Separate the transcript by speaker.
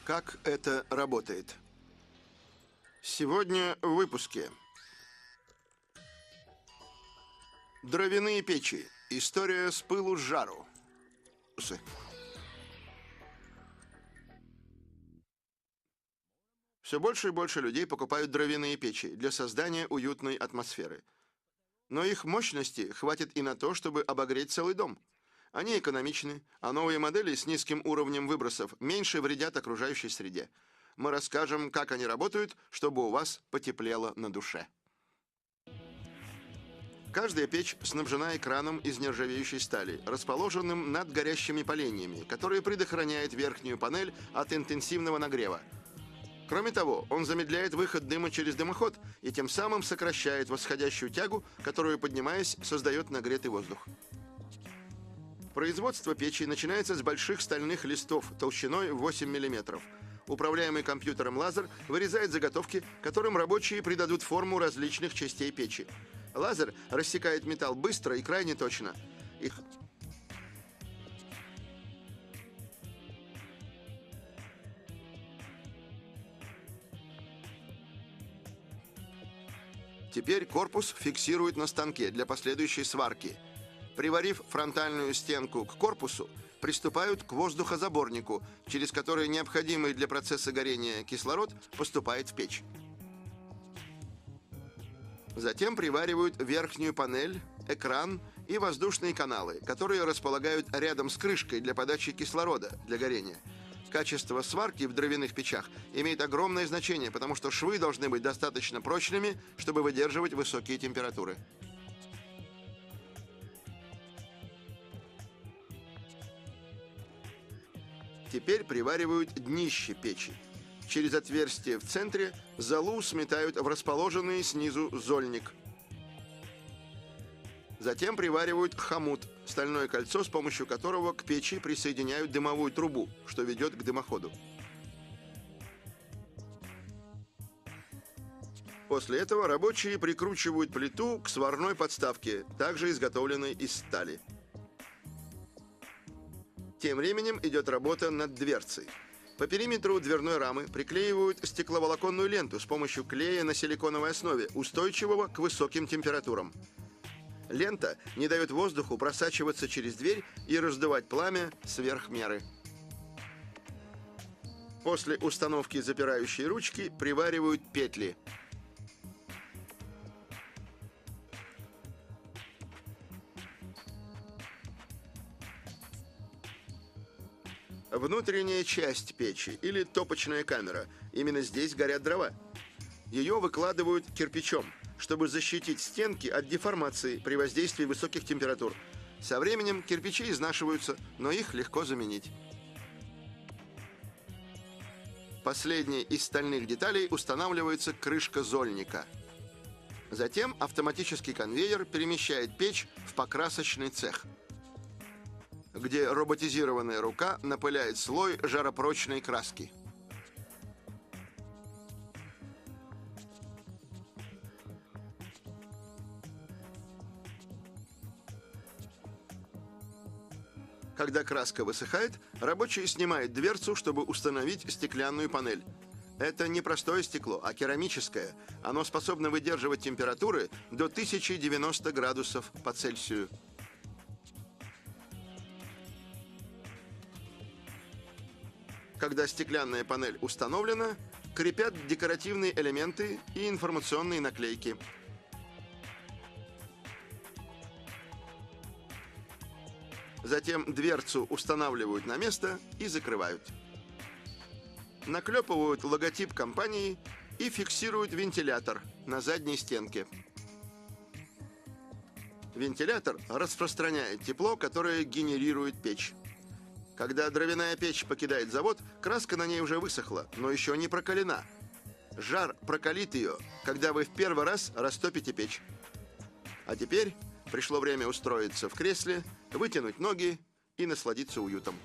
Speaker 1: Как это работает? Сегодня в выпуске. Дровяные печи. История с пылу с жару. Все больше и больше людей покупают дровяные печи для создания уютной атмосферы. Но их мощности хватит и на то, чтобы обогреть целый дом. Они экономичны, а новые модели с низким уровнем выбросов меньше вредят окружающей среде. Мы расскажем, как они работают, чтобы у вас потеплело на душе. Каждая печь снабжена экраном из нержавеющей стали, расположенным над горящими поленьями, который предохраняет верхнюю панель от интенсивного нагрева. Кроме того, он замедляет выход дыма через дымоход и тем самым сокращает восходящую тягу, которую, поднимаясь, создает нагретый воздух. Производство печи начинается с больших стальных листов толщиной 8 мм. Управляемый компьютером лазер вырезает заготовки, которым рабочие придадут форму различных частей печи. Лазер рассекает металл быстро и крайне точно. Теперь корпус фиксирует на станке для последующей сварки. Приварив фронтальную стенку к корпусу, приступают к воздухозаборнику, через который необходимый для процесса горения кислород поступает в печь. Затем приваривают верхнюю панель, экран и воздушные каналы, которые располагают рядом с крышкой для подачи кислорода для горения. Качество сварки в дровяных печах имеет огромное значение, потому что швы должны быть достаточно прочными, чтобы выдерживать высокие температуры. Теперь приваривают днище печи. Через отверстие в центре золу сметают в расположенный снизу зольник. Затем приваривают хомут, стальное кольцо, с помощью которого к печи присоединяют дымовую трубу, что ведет к дымоходу. После этого рабочие прикручивают плиту к сварной подставке, также изготовленной из стали. Тем временем идет работа над дверцей. По периметру дверной рамы приклеивают стекловолоконную ленту с помощью клея на силиконовой основе, устойчивого к высоким температурам. Лента не дает воздуху просачиваться через дверь и раздувать пламя сверх меры. После установки запирающей ручки приваривают петли. Внутренняя часть печи или топочная камера. Именно здесь горят дрова. Ее выкладывают кирпичом, чтобы защитить стенки от деформации при воздействии высоких температур. Со временем кирпичи изнашиваются, но их легко заменить. Последней из стальных деталей устанавливается крышка зольника. Затем автоматический конвейер перемещает печь в покрасочный цех, где роботизированная рука напыляет слой жаропрочной краски. Когда краска высыхает, рабочий снимает дверцу, чтобы установить стеклянную панель. Это не простое стекло, а керамическое. Оно способно выдерживать температуры до 1090 градусов по Цельсию. Когда стеклянная панель установлена, крепят декоративные элементы и информационные наклейки. Затем дверцу устанавливают на место и закрывают. Наклепывают логотип компании и фиксируют вентилятор на задней стенке. Вентилятор распространяет тепло, которое генерирует печь. Когда дровяная печь покидает завод, краска на ней уже высохла, но еще не прокалена. Жар прокалит ее, когда вы в первый раз растопите печь. А теперь пришло время устроиться в кресле, вытянуть ноги и насладиться уютом.